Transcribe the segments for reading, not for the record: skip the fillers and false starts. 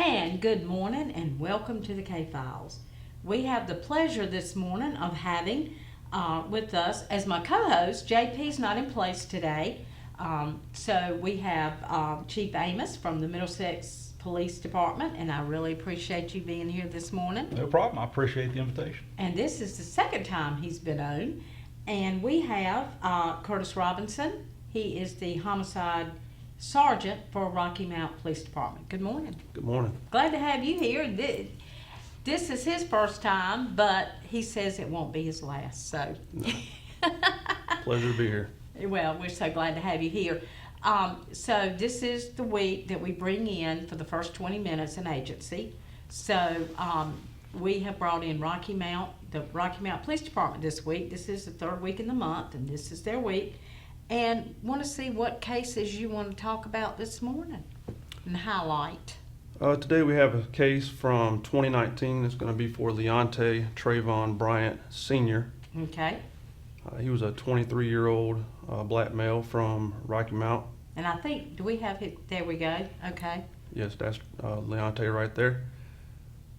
And good morning and welcome to the K-Files. We have the pleasure this morning of having with us as my co-host, JP's not in place today. So we have Chief Amos from the Middlesex Police Department, and I really appreciate you being here this morning. No problem. I appreciate the invitation. And this is the second time he's been on. And we have Curtis Robinson. He is the homicide sergeant for Rocky Mount Police Department. Good morning. Good morning. Glad to have you here. This is his first time, but he says it won't be his last. So, Pleasure to be here. Well, we're so glad to have you here. So this is the week that we bring in for the first 20 minutes an agency. So we have brought in the Rocky Mount Police Department this week. This is the third week in the month, and this is their week. And want to see what cases you want to talk about this morning and highlight. Today we have a case from 2019. It's going to be for Leonte Trayvon Bryant Sr. Okay. He was a 23-year-old black male from Rocky Mount. And I think, do we have it? There we go. Okay. Yes, that's Leonte right there.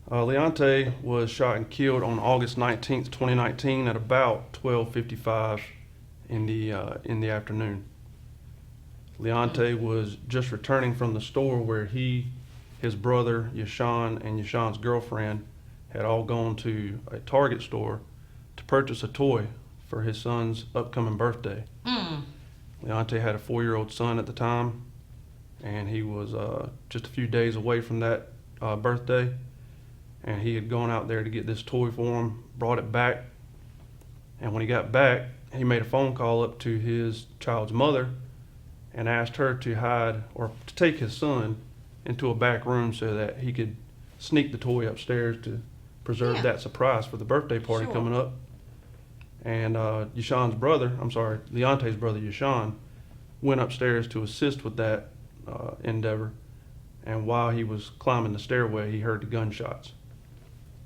Leonte was shot and killed on August 19th, 2019 at about 12:55 in the afternoon. Leonte was just returning from the store where his brother Yashawn and Yashawn's girlfriend had all gone to a Target store to purchase a toy for his son's upcoming birthday. Leonte had a 4-year-old son at the time, and he was just a few days away from that birthday, and he had gone out there to get this toy for him, brought it back, and when he got back, he made a phone call up to his child's mother and asked her to hide or to take his son into a back room so that he could sneak the toy upstairs to preserve that surprise for the birthday party coming up. And Leonte's brother, Yashawn, went upstairs to assist with that endeavor. And while he was climbing the stairway, he heard the gunshots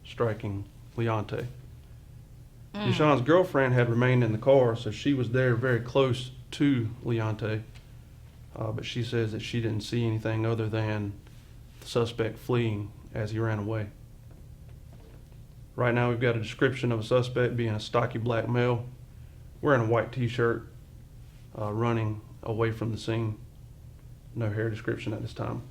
striking Leonte. Yashawn's girlfriend had remained in the car, so she was there very close to Leonte. But she says that she didn't see anything other than the suspect fleeing as he ran away. Right now we've got a description of a suspect being a stocky black male, wearing a white t-shirt, running away from the scene. No hair description at this time.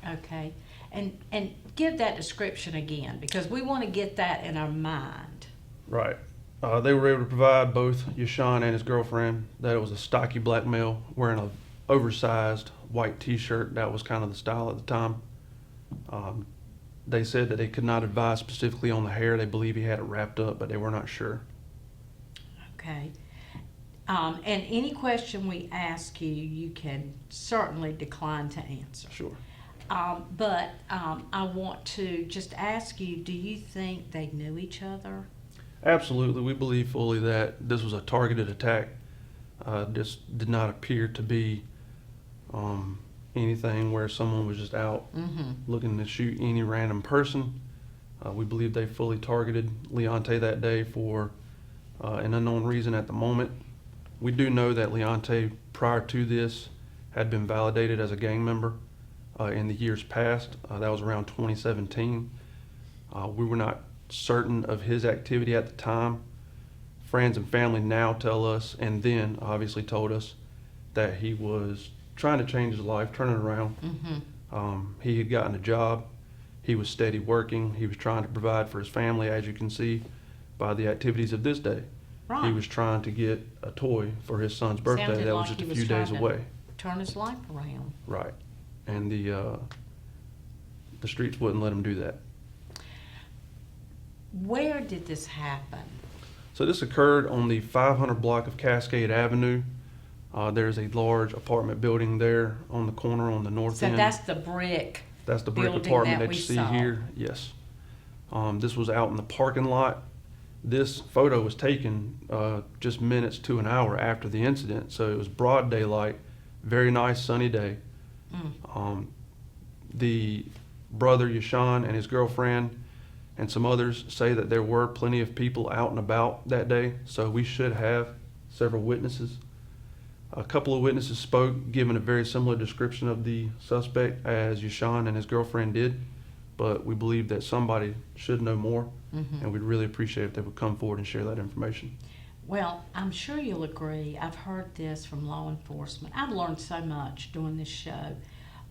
Okay. And give that description again, because we want to get that in our mind. Right. They were able to provide both Yashawn and his girlfriend that it was a stocky black male wearing an oversized white t-shirt. That was kind of the style at the time. They said that they could not advise specifically on the hair. They believe he had it wrapped up, but they were not sure. Okay. And any question we ask you, you can certainly decline to answer. Sure. But I want to just ask you, do you think they knew each other? Absolutely. We believe fully that this was a targeted attack. This did not appear to be anything where someone was just out looking to shoot any random person. We believe they fully targeted Leonte that day for an unknown reason at the moment. We do know that Leonte, prior to this, had been validated as a gang member in the years past. That was around 2017. We were not certain of his activity at the time. Friends and family now tell us, and then obviously told us, that he was trying to change his life, turn it around. He had gotten a job. He was steady working. He was trying to provide for his family, as you can see by the activities of this day. Right. He was trying to get a toy for his son's birthday. Sounded That was like just he a few days trying to away. turn his life around. Right. And the streets wouldn't let him do that. Where did this happen? So this occurred on the 500 block of Cascade Avenue. There's a large apartment building there on the corner on the north So end. that's the brick. That's the brick building apartment that that we you see saw. here. Yes. This was out in the parking lot. This photo was taken just minutes to an hour after the incident, so it was broad daylight, very nice sunny day. The brother Yashawn and his girlfriend and some others say that there were plenty of people out and about that day, so we should have several witnesses. A couple of witnesses spoke, giving a very similar description of the suspect as Yashawn and his girlfriend did, but we believe that somebody should know more, and we'd really appreciate if they would come forward and share that information. Well, I'm sure you'll agree. I've heard this from law enforcement. I've learned so much doing this show.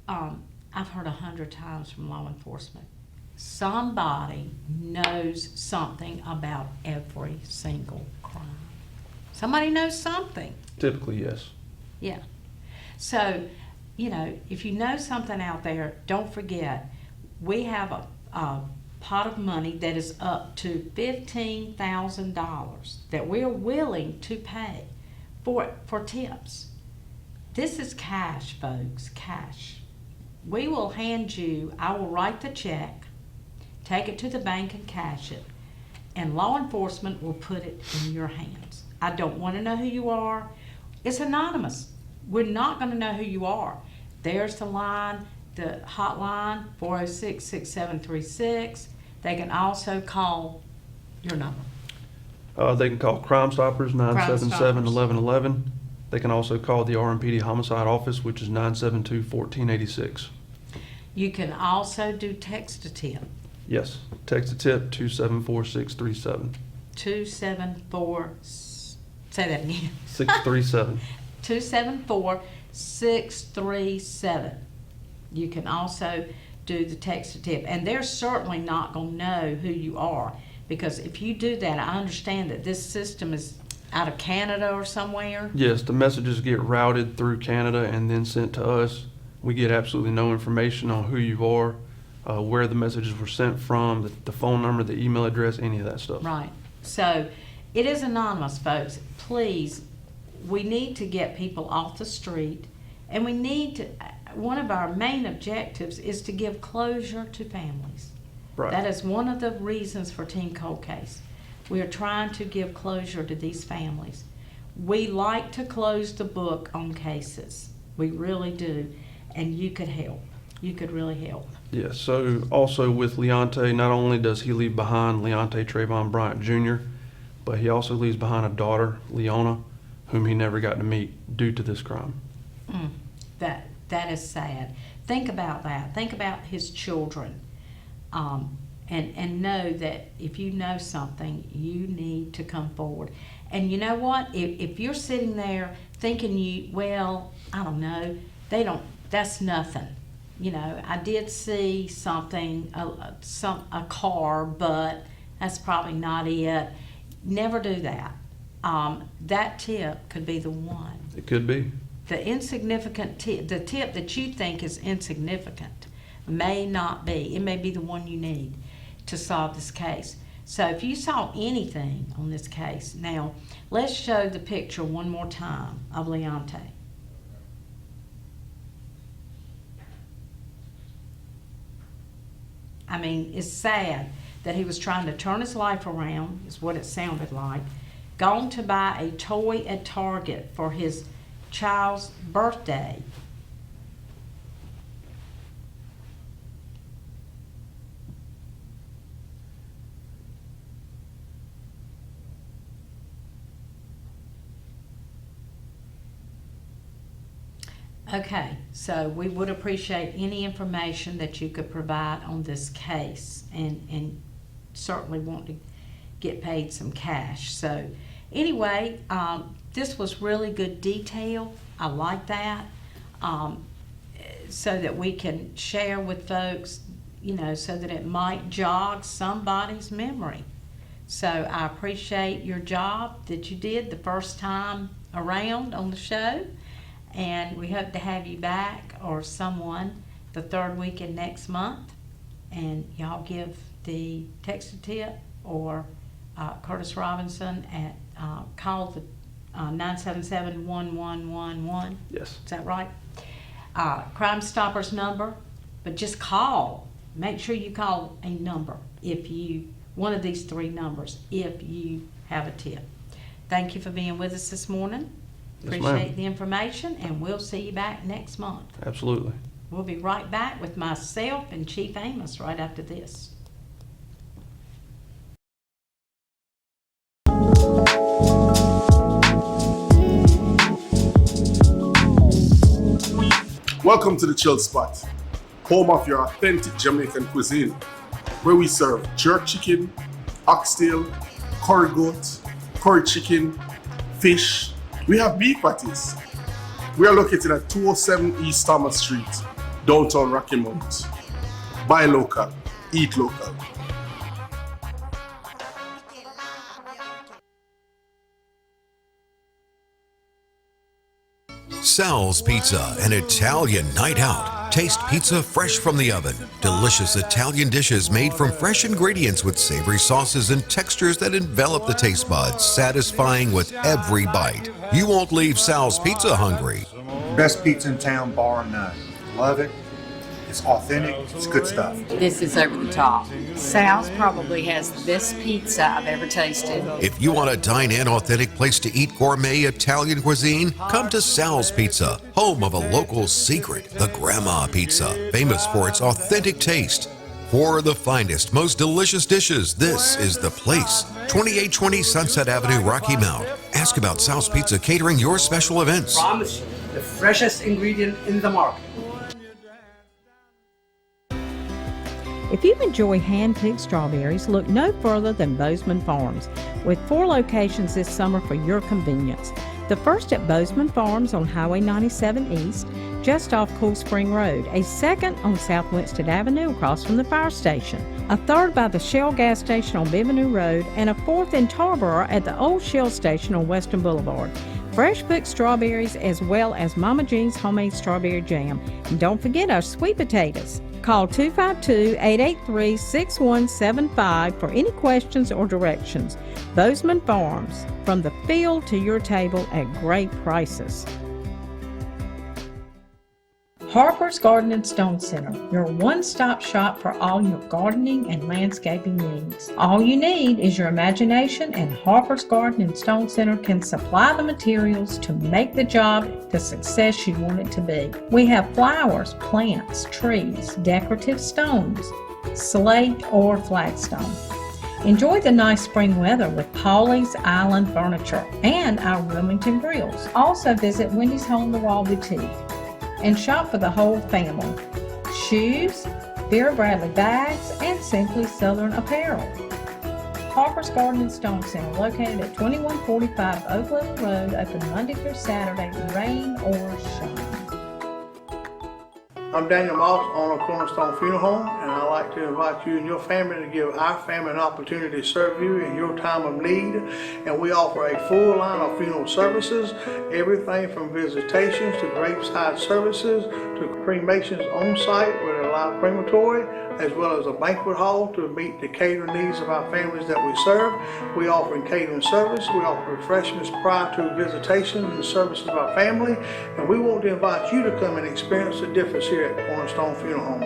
I've heard 100 times from law enforcement. Somebody knows something about every single crime. Somebody knows something. Typically, yes. Yeah. So, you know, if you know something out there, don't forget, we have a pot of money that is up to $15,000 that we're willing to pay for tips. This is cash, folks, cash. We will hand you, I will write the check, take it to the bank and cash it, and law enforcement will put it in your hands. I don't want to know who you are. It's anonymous. We're not going to know who you are. There's the line, the hotline, 406-6736. They can also call your number. They can call Crime Stoppers, 977-1111. They can also call the RMPD Homicide Office, which is 972-1486. You can also do text to tip. Yes, text a tip 274637. 274, say that again. 637. 274-637. You can also do the text to tip. And they're certainly not going to know who you are, because if you do that, I understand that this system is out of Canada or somewhere. Yes, the messages get routed through Canada and then sent to us. We get absolutely no information on who you are, where the messages were sent from, the phone number, the email address, any of that stuff. Right. So it is anonymous, folks. Please, we need to get people off the street, and we need to, one of our main objectives is to give closure to families. Right. That is one of the reasons for Team Cold Case. We are trying to give closure to these families. We like to close the book on cases. We really do. And you could help. You could really help. Yes, so also with Leonte, not only does he leave behind Leonte Trayvon Bryant Jr., but he also leaves behind a daughter, Leona, whom he never got to meet due to this crime. That is sad. Think about that. Think about his children. And know that if you know something, you need to come forward. And you know what? If you're sitting there thinking well, I don't know, that's nothing. You know, I did see something, a car, but that's probably not it. Never do that. That tip could be the one. It could be. The insignificant tip, the tip that you think is insignificant, may not be. It may be the one you need to solve this case. So if you saw anything on this case, now let's show the picture one more time of Leonte. I mean, it's sad that he was trying to turn his life around, is what it sounded like. Gone to buy a toy at Target for his child's birthday. Okay, so we would appreciate any information that you could provide on this case, and certainly want to get paid some cash. So anyway, this was really good detail. I like that, so that we can share with folks, you know, so that it might jog somebody's memory. So I appreciate your job that you did the first time around on the show. And we hope to have you back, or someone, the third weekend next month. And y'all give the text a tip, or Curtis Robinson at call the 977-1111. Yes. Is that right? Crime Stoppers number, but just call. Make sure you call a number one of these three numbers, if you have a tip. Thank you for being with us this morning. Yes, Appreciate ma'am. the information, and we'll see you back next month. Absolutely. We'll be right back with myself and Chief Amos right after this. Welcome to the Chill Spot, home of your authentic Jamaican cuisine, where we serve jerk chicken, oxtail, curry goat, curry chicken, fish. We have beef patties. We are located at 207 East Thomas Street, downtown Rocky Mount. Buy local, eat local. Sal's Pizza, an Italian night out. Taste pizza fresh from the oven. Delicious Italian dishes made from fresh ingredients with savory sauces and textures that envelop the taste buds, satisfying with every bite. You won't leave Sal's Pizza hungry. Best pizza in town, bar none. Love it. It's authentic. It's good stuff. This is over the top. Sal's probably has the best pizza I've ever tasted. If you want a dine-in authentic place to eat gourmet Italian cuisine, come to Sal's Pizza, home of a local secret, the Grandma Pizza, famous for its authentic taste. For the finest, most delicious dishes, this is the place. 2820 Sunset Avenue, Rocky Mount. Ask about Sal's Pizza catering your special events. Promise you, the freshest ingredient in the market. If you enjoy hand-picked strawberries, look no further than Bozeman Farms, with 4 locations this summer for your convenience. The first at Bozeman Farms on Highway 97 East, just off Cool Spring Road. A second on South Winston Avenue across from the fire station. A third by the Shell gas station on Bivenue Road, and a fourth in Tarboro at the old Shell station on Western Boulevard. Fresh picked strawberries as well as Mama Jean's homemade strawberry jam. And don't forget our sweet potatoes. Call 252-883-6175 for any questions or directions. Bozeman Farms, from the field to your table at great prices. Harper's Garden and Stone Center, your one-stop shop for all your gardening and landscaping needs. All you need is your imagination, and Harper's Garden and Stone Center can supply the materials to make the job the success you want it to be. We have flowers, plants, trees, decorative stones, slate or flagstone. Enjoy the nice spring weather with Paulie's Island Furniture and our Wilmington Grills. Also visit Wendy's Hole in the Wall Boutique and shop for the whole family. Shoes, Vera Bradley bags, and Simply Southern apparel. Harper's Garden and Stone Center, located at 2145 Oak Level Road, open Monday through Saturday, rain or shine. I'm Daniel Moss, owner of Cornerstone Funeral Home, and I'd like to invite you and your family to give our family an opportunity to serve you in your time of need. And we offer a full line of funeral services, everything from visitations to graveside services to cremations on site with a live crematory, as well as a banquet hall to meet the catering needs of our families that we serve. We offer catering service, we offer refreshments prior to visitations and services of our family, and we want to invite you to come and experience the difference here at Cornerstone Funeral Home.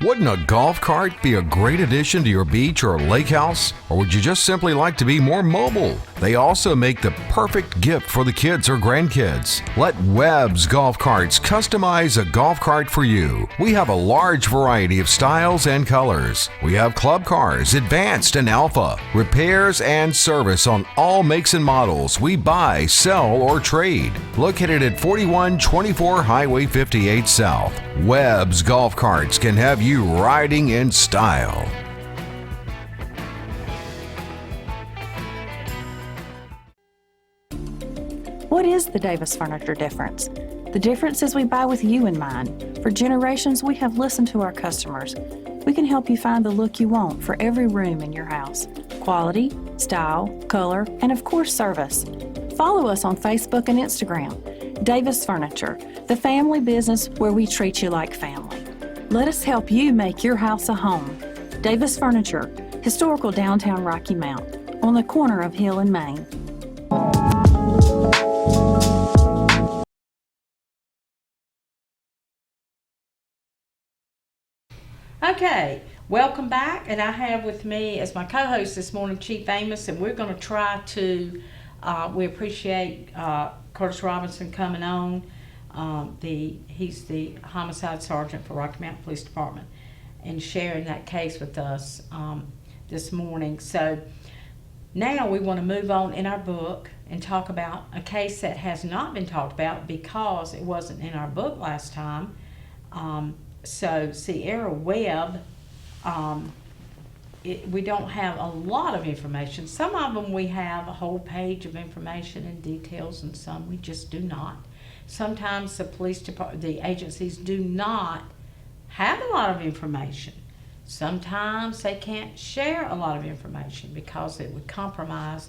Wouldn't a golf cart be a great addition to your beach or lake house? Or would you just simply like to be more mobile? They also make the perfect gift for the kids or grandkids. Let Webb's Golf Carts customize a golf cart for you. We have a large variety of styles and colors. We have club cars, advanced and alpha, repairs and service on all makes and models. We buy, sell, or trade. Located at 4124 Highway 58 South. Webb's Golf Carts can have you riding in style. What is the Davis Furniture difference? The difference is we buy with you in mind. For generations, we have listened to our customers. We can help you find the look you want for every room in your house. Quality, style, color, and of course service. Follow us on Facebook and Instagram. Davis Furniture, the family business where we treat you like family. Let us help you make your house a home. Davis Furniture, historical downtown Rocky Mount, on the corner of Hill and Main. Okay, welcome back, and I have with me as my co-host this morning Chief Amos, and we're going to try to, we appreciate Curtis Robinson coming on. He's the homicide sergeant for Rocky Mount Police Department, and sharing that case with us this morning. So Now we want to move on in our book and talk about a case that has not been talked about because it wasn't in our book last time. So Sierra Webb, we don't have a lot of information. Some of them we have a whole page of information and details, and some we just do not. Sometimes the police department, the agencies do not have a lot of information. Sometimes they can't share a lot of information because it would compromise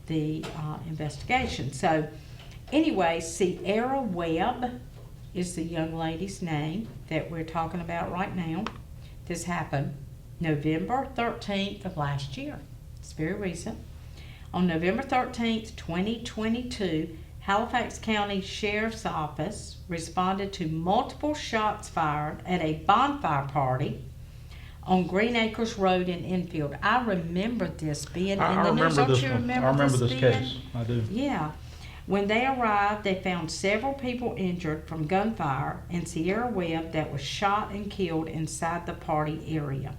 the investigation. So anyway, Sierra Webb is the young lady's name that we're talking about right now. This happened November 13th of last year. It's very recent. On November 13th, 2022, Halifax County Sheriff's Office responded to multiple shots fired at a bonfire party on Green Acres Road in Enfield. I remember this being in the news. Don't you remember this? I remember this case. I do. Yeah. When they arrived, they found several people injured from gunfire and Sierra Webb that was shot and killed inside the party area.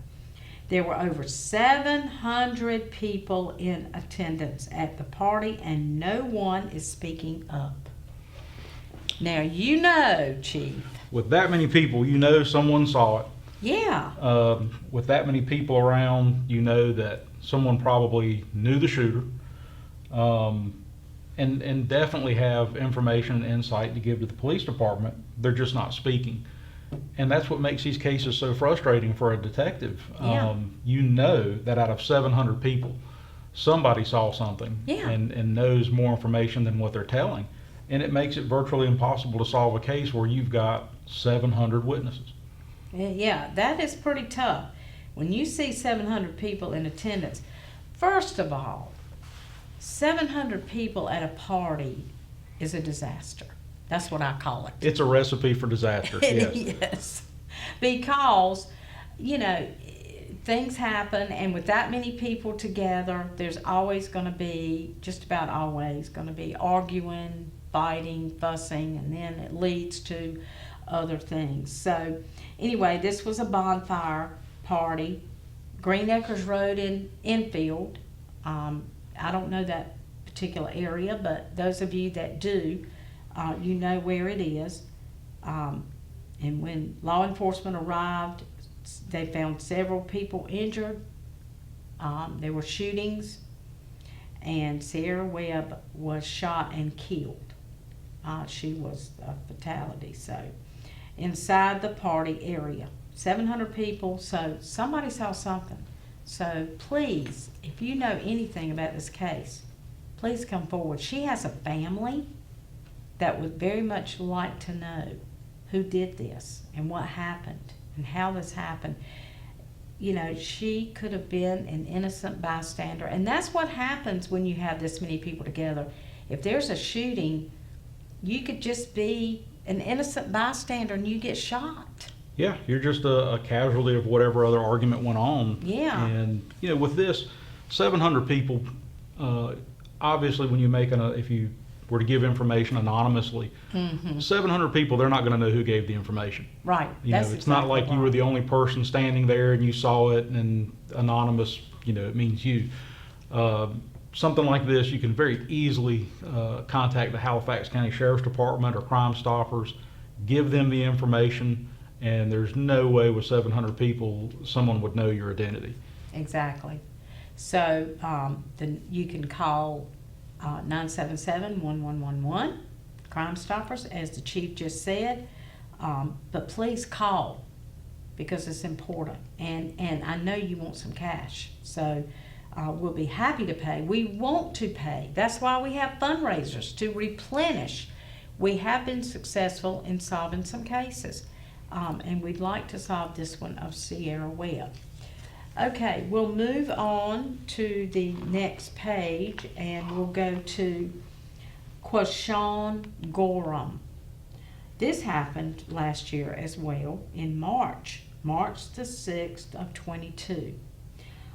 There were over 700 people in attendance at the party, and no one is speaking up. Now, you know, Chief. With that many people, you know someone saw it. Yeah. With that many people around, you know that someone probably knew the shooter, and definitely have information and insight to give to the police department. They're just not speaking. And that's what makes these cases so frustrating for a detective. Yeah. You know that out of 700 people, somebody saw something and knows more information than what they're telling. And it makes it virtually impossible to solve a case where you've got 700 witnesses. Yeah, that is pretty tough. When you see 700 people in attendance, first of all, 700 people at a party is a disaster. That's what I call it. It's a recipe for disaster. Yes. Yes. Because, you know, things happen, and with that many people together, there's always going to be, just about always, going to be arguing, fighting, fussing, and then it leads to other things. So, anyway, this was a bonfire party, Green Acres Road in Enfield. I don't know that particular area, but those of you that do, you know where it is. And when law enforcement arrived, they found several people injured. There were shootings, and Sierra Webb was shot and killed. She was a fatality. So, inside the party area, 700 people. So somebody saw something. So please, if you know anything about this case, please come forward. She has a family that would very much like to know who did this and what happened and how this happened. You know, she could have been an innocent bystander, and that's what happens when you have this many people together. If there's a shooting, you could just be an innocent bystander and you get shot. Yeah, you're just a casualty of whatever other argument went on. Yeah. And, you know, with this, 700 people, obviously when you make if you were to give information anonymously, 700 people, they're not going to know who gave the information. Right. You know, it's not like you were the only person standing there and you saw it and anonymous, you know, it means you. Something like this, you can very easily contact the Halifax County Sheriff's Department or Crime Stoppers, give them the information, and there's no way with 700 people someone would know your identity. Exactly. So then you can call 977-1111, Crime Stoppers, as the chief just said. But please call, because it's important. And I know you want some cash. So we'll be happy to pay. We want to pay. That's why we have fundraisers, to replenish. We have been successful in solving some cases. And we'd like to solve this one of Sierra Webb. Okay, we'll move on to the next page, and we'll go to Quashawn Gorham. This happened last year as well in March the 6th of 22.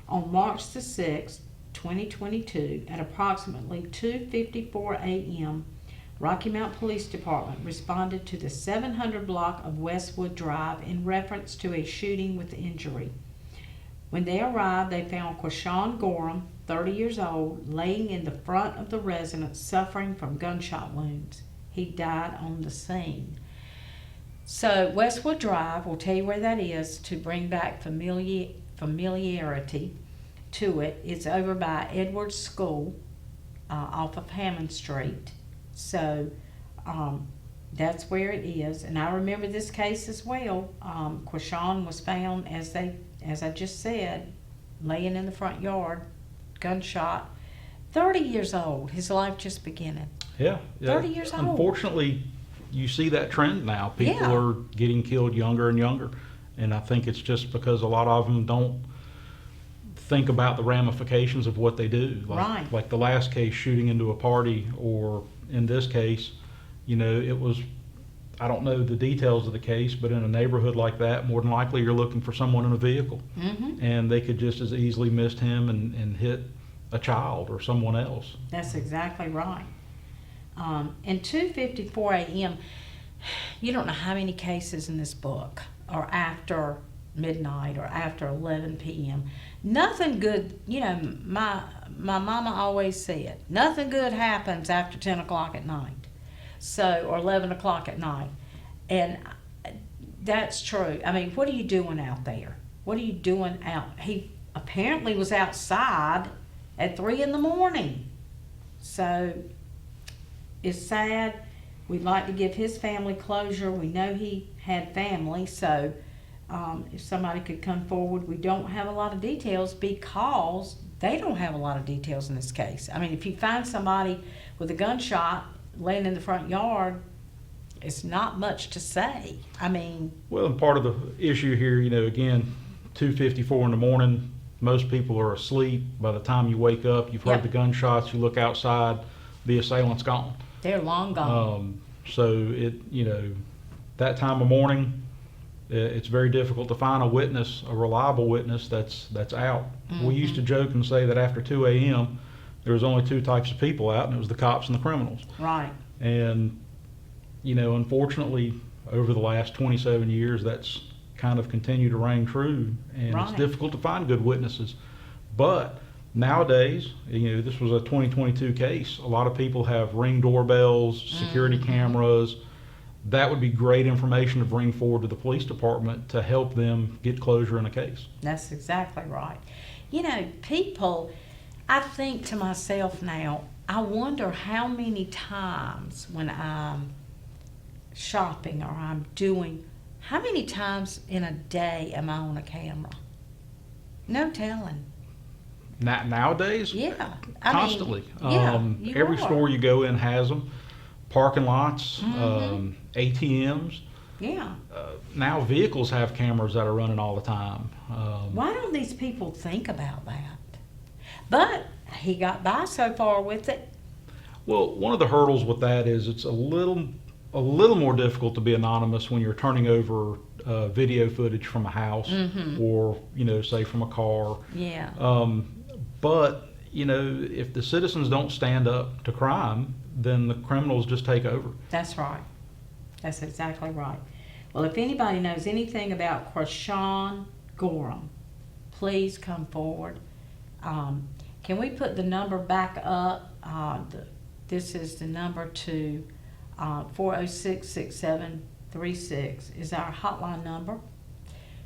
On March the 6th, 2022, at approximately 2:54 a.m., Rocky Mount Police Department responded to the 700 block of Westwood Drive in reference to a shooting with injury. When they arrived, they found Quashawn Gorham 30 years old, laying in the front of the residence suffering from gunshot wounds. He died on the scene. So Westwood Drive, we'll tell you where that is to bring back familiarity to it. It's over by Edwards School off of Hammond Street. So that's where it is. And I remember this case as well. Quashawn was found, as I just said, laying in the front yard, gunshot. 30 years old, his life just beginning. Yeah. 30 years old. Unfortunately, you see that trend now. People Yeah. are getting killed younger and younger. And I think it's just because a lot of them don't think about the ramifications of what they do. Right. Like the last case, shooting into a party, or in this case, it was, I don't know the details of the case, but in a neighborhood like that, more than likely you're looking for someone in a vehicle. Mm-hmm. And they could just as easily missed him and hit a child or someone else. That's exactly right. And 2:54 a.m., you don't know how many cases in this book are after midnight or after 11 p.m. Nothing good, my mama always said, nothing good happens after 10 o'clock at night. So, or 11 o'clock at night. And that's true. I mean, what are you doing out there? What are you doing out? He apparently was outside at 3 in the morning. So, it's sad. We'd like to give his family closure. We know he had family, so if somebody could come forward. We don't have a lot of details because they don't have a lot of details in this case. I mean, if you find somebody with a gunshot laying in the front yard, it's not much to say. I mean... Well, and part of the issue here, again, 2:54 in the morning, most people are asleep. By the time you wake up, you've heard Yep. the gunshots, you look outside, the assailant's gone. They're long gone. So that time of morning, it's very difficult to find a reliable witness that's out. Mm-hmm. We used to joke and say that after 2 a.m., there was only two types of people out, and it was the cops and the criminals. Right. And, unfortunately, over the last 27 years, that's kind of continued to reign true, and Right. it's difficult to find good witnesses. But nowadays, this was a 2022 case. A lot of people have Ring doorbells, security cameras. That would be great information to bring forward to the police department to help them get closure in a case. That's exactly right. People, I think to myself now, I wonder how many times when I'm shopping or I'm doing, how many times in a day am I on a camera? No telling. Nowadays, Yeah. constantly. You Every are. store you go in has them. Parking lots, Mhm. ATMs. Yeah. Now vehicles have cameras that are running all the time. Why don't these people think about that? But he got by so far with it. Well, one of the hurdles with that is it's a little more difficult to be anonymous when you're turning over video footage from a house or say from a car. Yeah. But if the citizens don't stand up to crime, then the criminals just take over. That's right. That's exactly right. Well, if anybody knows anything about Quashawn Gorham, please come forward. Can we put the number back up? This is the number to 406-6736 is our hotline number.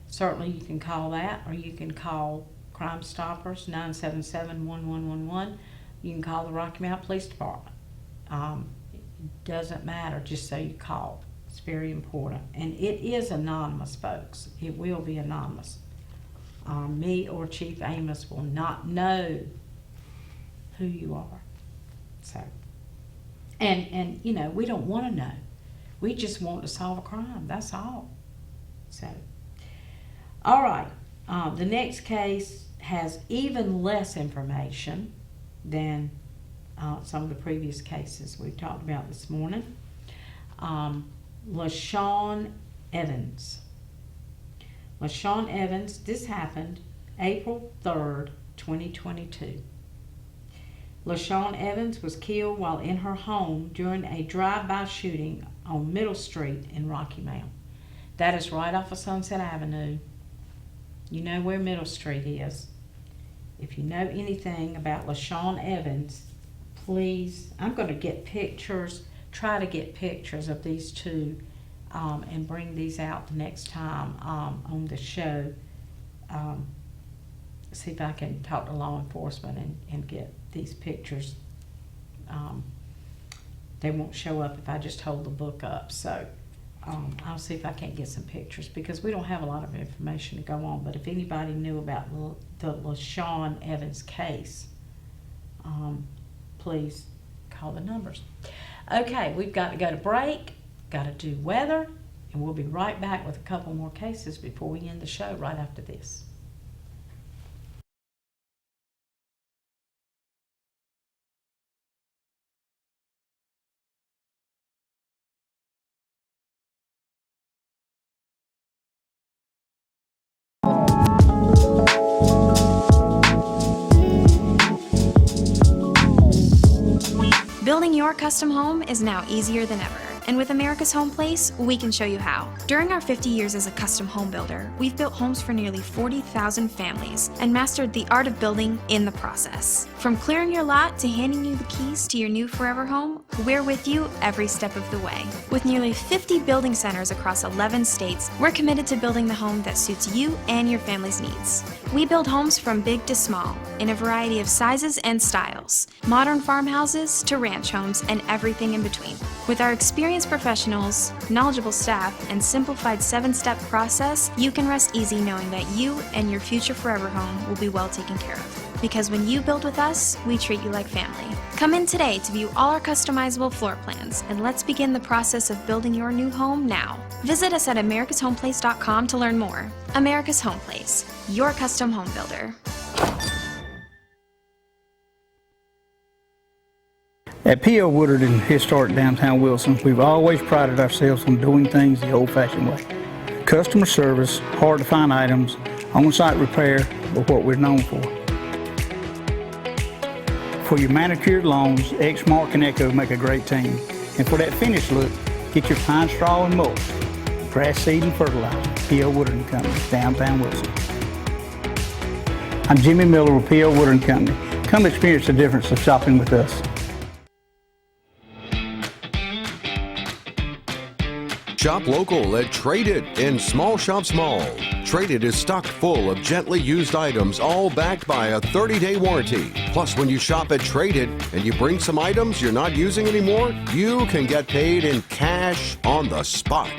Certainly you can call that, or you can call Crime Stoppers 977-1111. You can call the Rocky Mount Police Department. It doesn't matter, just so you call. It's very important. And it is anonymous, folks. It will be anonymous. Me or Chief Amos will not know who you are. So, and we don't want to know. We just want to solve a crime. That's all. So, all right. The next case has even less information than some of the previous cases we've talked about this morning. LaShawn Evans. LaShawn Evans, this happened April 3rd, 2022. LaShawn Evans was killed while in her home during a drive-by shooting on Middle Street in Rocky Mount. That is right off of Sunset Avenue. You know where Middle Street is. if you know anything about LaShawn Evans, please, I'm gonna get pictures, try to get pictures of these two, and bring these out the next time, on the show. See if I can talk to law enforcement and get these pictures. They won't show up if I just hold the book up, so I'll see if I can't get some pictures, because we don't have a lot of information to go on. But if anybody knew about the LaShawn Evans case, please call the numbers. Okay, we've got to go to break, got to do weather, and we'll be right back with a couple more cases before we end the show right after this. Building your custom home is now easier than ever. And with America's Home Place, we can show you how. During our 50 years as a custom home builder, we've built homes for nearly 40,000 families and mastered the art of building in the process. From clearing your lot to handing you the keys to your new forever home, we're with you every step of the way. With nearly 50 building centers across 11 states, we're committed to building the home that suits you and your family's needs. We build homes from big to small, in a variety of sizes and styles, modern farmhouses to ranch homes and everything in between. With our experienced professionals, knowledgeable staff, and simplified 7-step process, you can rest easy knowing that you and your future forever home will be well taken care of. Because when you build with us, we treat you like family. Come in today to view all our customizable floor plans, and let's begin the process of building your new home now. Visit us at americashomeplace.com to learn more. America's Home Place, your custom home builder. At P.O. Woodard in historic downtown Wilson, we've always prided ourselves on doing things the old-fashioned way. Customer service, hard-to-find items, on-site repair are what we're known for. For your manicured lawns, Exmark and Echo make a great team. And for that finished look, get your pine straw and mulch. Grass seed and fertilizer, P.O. Woodard & Company, downtown Wilson. I'm Jimmy Miller with P.O. Woodard & Company. Come experience the difference of shopping with us. Shop local at Trade It in Small Shop Small. Trade It is stocked full of gently used items, all backed by a 30-day warranty. Plus, when you shop at Trade It and you bring some items you're not using anymore, you can get paid in cash on the spot.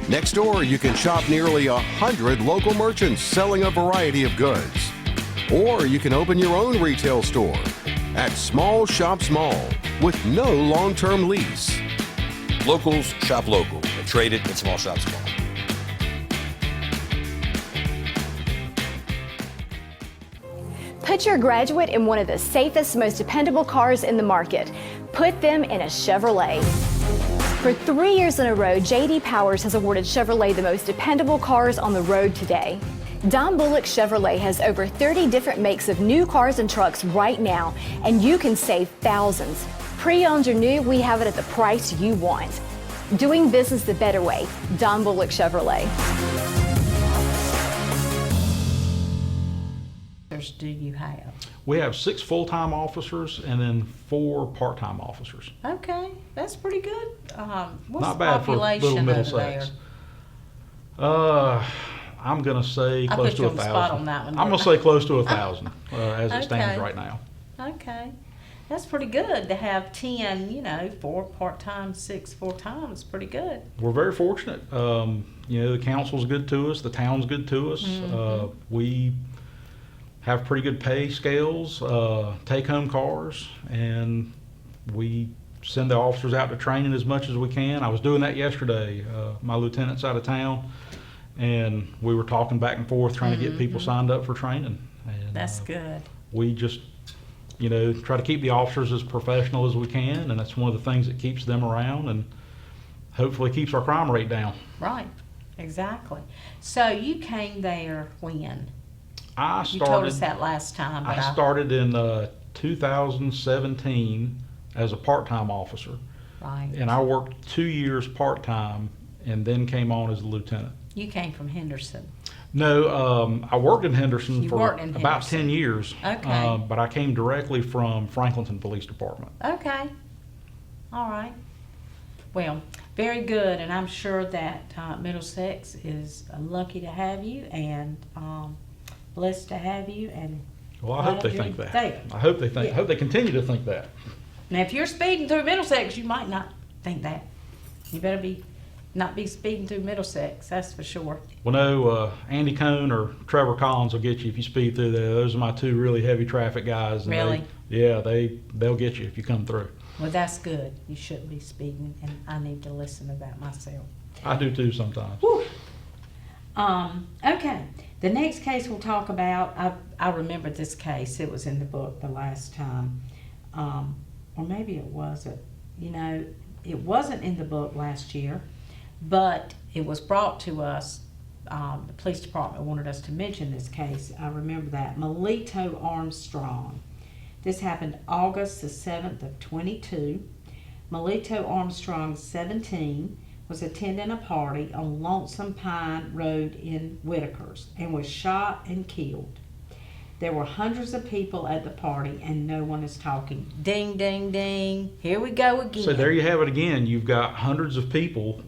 Next door, you can shop nearly 100 local merchants selling a variety of goods. Or you can open your own retail store at Small Shop Small with no long-term lease. Locals shop local. Trade It in Small Shop Small. Put your Graduate in one of the safest, most dependable cars in the market. Put them in a Chevrolet. For 3 years in a row, J.D. Powers has awarded Chevrolet the most dependable cars on the road today. Don Bullock Chevrolet has over 30 different makes of new cars and trucks right now, and you can save thousands. Pre-owned or new, we have it at the price you want. Doing business the better way. Don Bullock Chevrolet. Do you have? We have 6 full-time officers and then 4 part-time officers. Okay, that's pretty good. What's Not the bad for population little over Middlesex. there? I'm gonna say I close put to you on the spot on 1,000. that one, I'm gonna didn't I? say close to 1,000 as it stands Okay. right now. Okay, that's pretty good to have 10, 4 part-time, 6 full-time. It's pretty good. We're very fortunate. The council's good to us, the town's good to us. Mhm. We have pretty good pay scales, take-home cars, and we send the officers out to training as much as we can. I was doing that yesterday. My lieutenant's out of town, and we were talking back and forth trying to get people signed up for training. And, That's good. we just, try to keep the officers as professional as we can, and that's one of the things that keeps them around and hopefully keeps our crime rate down. Right, exactly. So you came there when? You told us that last time. But I started in 2017 as a part-time officer. Right. And I worked 2 years part-time and then came on as a lieutenant. You came from Henderson. No, I worked in Henderson You for worked in about Henderson. 10 years. Okay. But I came directly from Franklinton Police Department. Okay. All right. Well, very good, and I'm sure that Middlesex is lucky to have you and blessed to have you. And Well, I hope they glad think you're that. there. I hope they think. Yeah. I hope they continue to think that. Now, if you're speeding through Middlesex, you might not think that. You better not be speeding through Middlesex. That's for sure. Well, no, Andy Cohn or Trevor Collins will get you if you speed through there. Those are my two really heavy traffic guys. And Really? They'll get you if you come through. Well, that's good. You shouldn't be speeding, and I need to listen to that myself. I do too sometimes. Whew. Okay. The next case we'll talk about, I remember this case. It was in the book the last time. Or maybe it wasn't. You know, it wasn't in the book last year, but it was brought to us. The police department wanted us to mention this case. I remember that. Melito Armstrong. This happened August the 7th of 22. Melito Armstrong, 17, was attending a party on Lonesome Pine Road in Whitakers and was shot and killed. There were hundreds of people at the party and no one is talking. Ding, ding, ding. Here we go again. So there you have it again. You've got hundreds of people,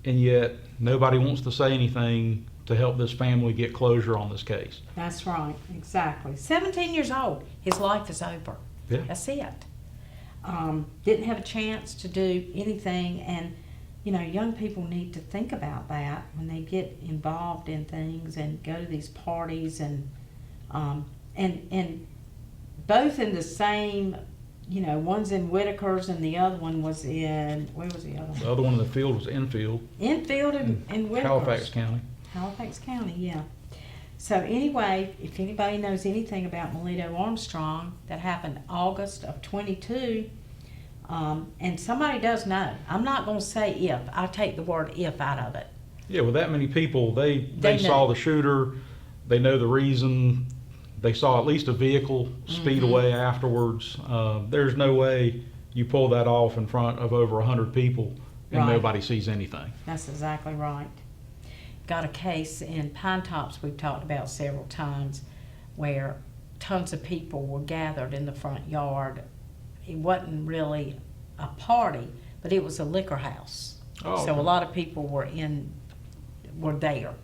and yet nobody wants to say anything to help this family get closure on this case. That's right, exactly. 17 years old. His life is over. Yeah. That's it. Didn't have a chance to do anything, and you know, young people need to think about that when they get involved in things and go to these parties and both in the same, you know, one's in Whitakers and the other one was in, where was the other one? The other one in the field was Enfield. Enfield and Whitakers. Halifax County. Halifax County, yeah. So anyway, if anybody knows anything about Melito Armstrong, that happened August of 22, and somebody does know. I'm not going to say if. I take the word if out of it. Yeah, with that many people, they They saw know. the shooter. They know the reason. They saw at least a vehicle speed away afterwards. There's no way you pull that off in front of over 100 people and Right. nobody sees anything. That's exactly right. Got a case in Pine Tops we've talked about several times where tons of people were gathered in the front yard. It wasn't really a party, but it was a liquor house. Oh, So okay. a lot of people were there.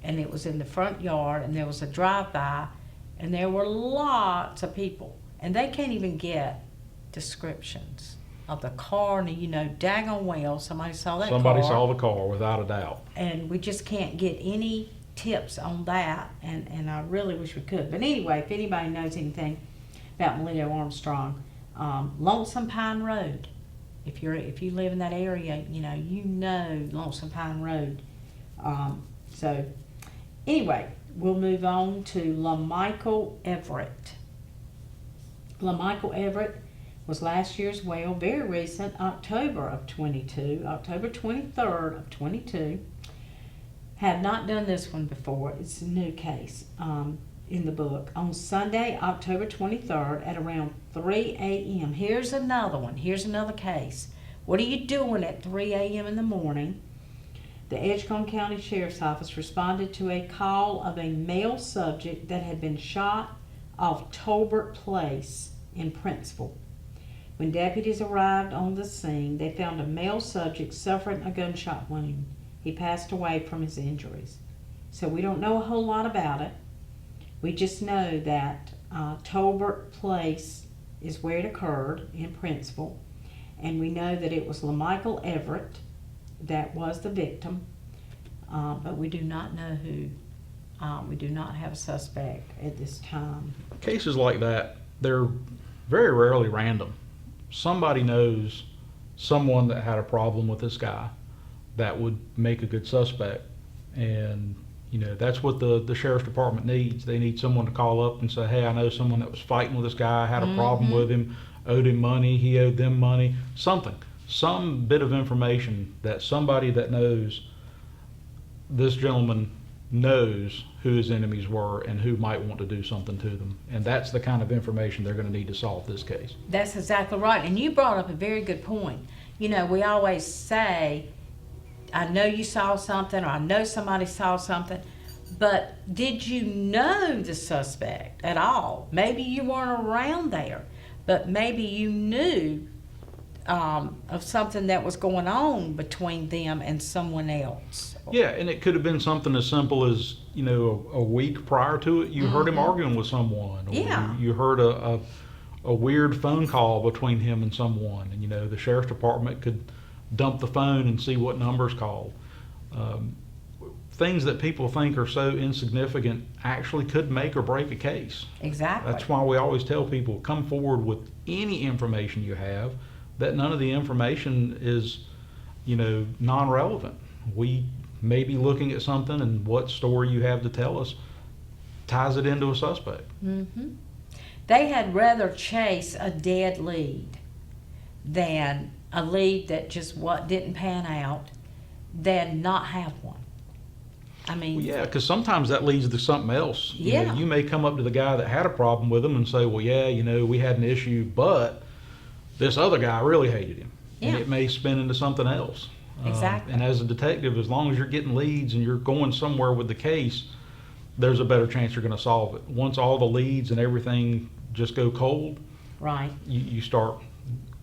And it was in the front yard, and there was a drive-by, and there were lots of people. And they can't even get descriptions of the car, and you know, daggone well, somebody saw that Somebody car. saw the car without a doubt. And we just can't get any tips on that, and I really wish we could. But anyway, if anybody knows anything about Melito Armstrong, Lonesome Pine Road. If you live in that area, you know Lonesome Pine Road. So anyway, we'll move on to LaMichael Everett. LaMichael Everett was last year's well, very recent, October of 22, October 23rd of 22. Have not done this one before. It's a new case in the book. On Sunday, October 23rd at around 3 a.m. Here's another one. Here's another case. What are you doing at 3 a.m. in the morning? The Edgecombe County Sheriff's Office responded to a call of a male subject that had been shot off Tolbert Place in Princeville. When deputies arrived on the scene, they found a male subject suffering a gunshot wound. He passed away from his injuries. So we don't know a whole lot about it. We just know that Tolbert Place is where it occurred in Princeville. And we know that it was LaMichael Everett that was the victim. But we do not know who. We do not have a suspect at this time. Cases like that, they're very rarely random. Somebody knows someone that had a problem with this guy that would make a good suspect. And, you know, that's what the sheriff's department needs. They need someone to call up and say, hey, I know someone that was fighting with this guy, had a problem with him, owed him money, he owed them money, something. Some bit of information that somebody that knows this gentleman knows who his enemies were and who might want to do something to them. And that's the kind of information they're going to need to solve this case. That's exactly right. And you brought up a very good point. You know, we always say, I know you saw something, or I know somebody saw something. But did you know the suspect at all? Maybe you weren't around there, but maybe you knew of something that was going on between them and someone else. Yeah, and it could have been something as simple as, you know, a week prior to it, you heard him arguing with someone. Or Yeah. you heard a weird phone call between him and someone. And, you know, the sheriff's department could dump the phone and see what number's called. Things that people think are so insignificant actually could make or break a case. Exactly. That's why we always tell people, come forward with any information you have, that none of the information is, you know, non-relevant. We may be looking at something, and what story you have to tell us ties it into a suspect. Mm-hmm. They had rather chase a dead lead than a lead that just didn't pan out than not have one. I mean, Well, yeah, because sometimes that leads to something else. You know, Yeah. you may come up to the guy that had a problem with him and say, well, yeah, you know, we had an issue, but this other guy really hated him. And Yeah. it may spin into something else. Exactly. And as a detective, as long as you're getting leads and you're going somewhere with the case, there's a better chance you're going to solve it. Once all the leads and everything just go cold, right. you start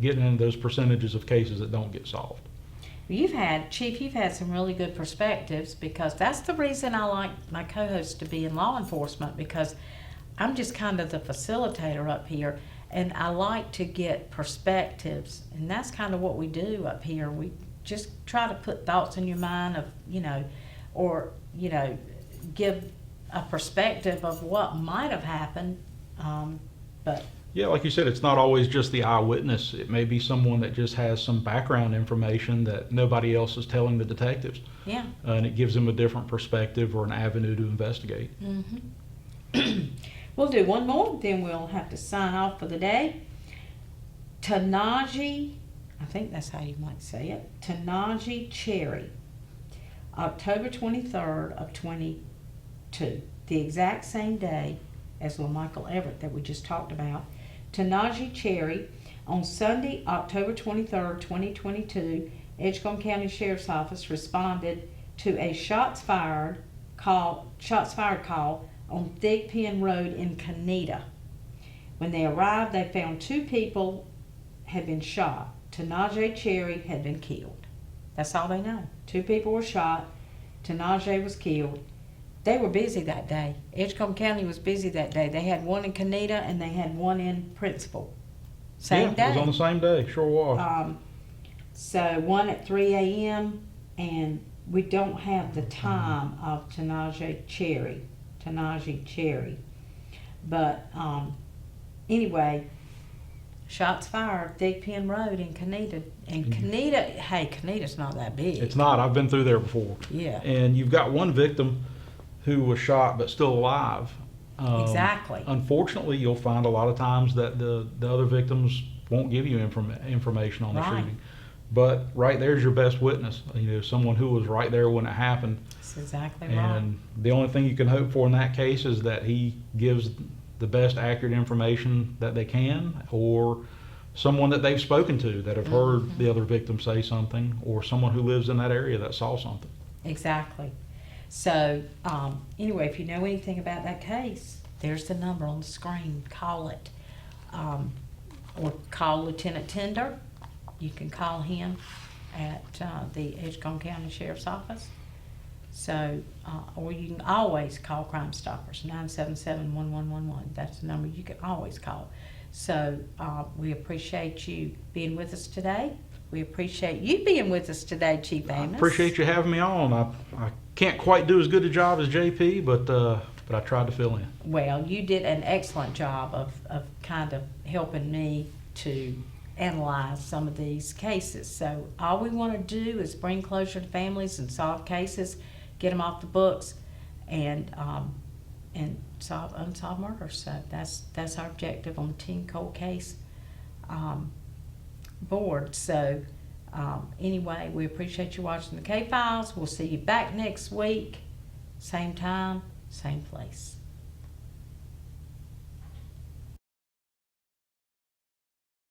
getting into those percentages of cases that don't get solved. Chief, you've had some really good perspectives, because that's the reason I like my co-host to be in law enforcement, because I'm just kind of the facilitator up here, and I like to get perspectives, and that's kind of what we do up here. We just try to put thoughts in your mind of, you know, or, you know, give a perspective of what might have happened, but Yeah, like you said, it's not always just the eyewitness. It may be someone that just has some background information that nobody else is telling the detectives. yeah. And it gives them a different perspective or an avenue to investigate. Mm-hmm. We'll do one more, then we'll have to sign off for the day. Tanaji, I think that's how you might say it, Tanaji Cherry, October 23rd of 22, the exact same day as LaMichael Everett that we just talked about. Tanaji Cherry, on Sunday, October 23rd, 2022, Edgecombe County Sheriff's Office responded to a shots fired call on Thigpen Road in Canida. When they arrived, they found 2 people had been shot. Tanaji Cherry had been killed. That's all they know. 2 people were shot. Tanaji was killed. They were busy that day. Edgecombe County was busy that day. They had one in Canida and they had one in Principal. Same day. It was on the same day, sure was. So one at 3 a.m. and we don't have the time of Tanaji Cherry. But anyway, shots fired, Thigpen Road in Canida. And Canida, hey, Canida's not that big. It's not. I've been through there before. Yeah. And you've got one victim who was shot but still alive. Exactly. Unfortunately, you'll find a lot of times that the other victims won't give you information on the Right. shooting. But right there's your best witness, you know, someone who was right there when it happened. That's exactly And right. the only thing you can hope for in that case is that he gives the best accurate information that they can, or someone that they've spoken to that have heard the other victim say something, or someone who lives in that area that saw something. Exactly. So, anyway, if you know anything about that case, there's the number on the screen. Call it. Or call Lieutenant Tender. You can call him at the Edgecombe County Sheriff's Office. So, or you can always call Crime Stoppers, 977-1111. That's the number you can always call. So, we appreciate you being with us today. We appreciate you being with us today, Chief Amos. Appreciate you having me on. I can't quite do as good a job as JP, but I tried to fill in. Well, you did an excellent job of kind of helping me to analyze some of these cases. So all we want to do is bring closure to families and solve cases, get them off the books, and solve unsolved murders. So that's our objective on the Teen Cold Case board. So anyway, we appreciate you watching the K-Files. We'll see you back next week, same time, same place.